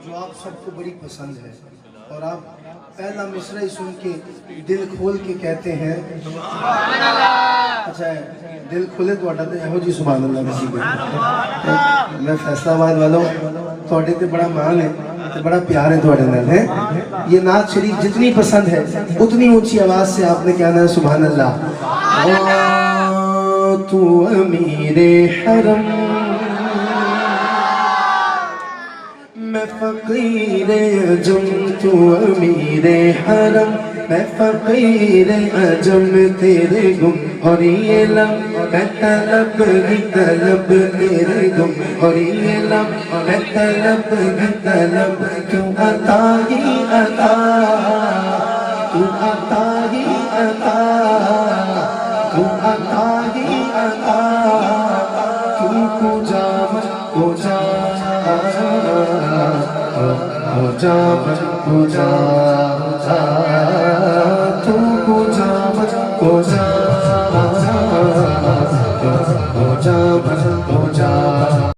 जो आप सबको बड़ी पसंद है और आप पहला मिसरा ही सुन के दिल खोल के कहते हैं अच्छा दिल खोले तो यहो जी सुभान अल्लाह किसी को मैं फैसलाबाद वालों थोड़े ते बड़ा मान है तो बड़ा प्यार है थोड़े नाल है। ये नात शरीफ जितनी पसंद है उतनी ऊंची आवाज से आपने कहना है सुभान अल्लाह। तू अमीरे हरम मैं फकीरे अजम, तू अमीरे हरम मैं फकीरे अजम तेरे गुम और ये लम मैं तलब ही तलब तेरे गुम और ये लम मैं तलब ही तलब क्यों अता ही अता तू अता ही अता तू अता ही अता तू पूजा पूजा पूजा पूजा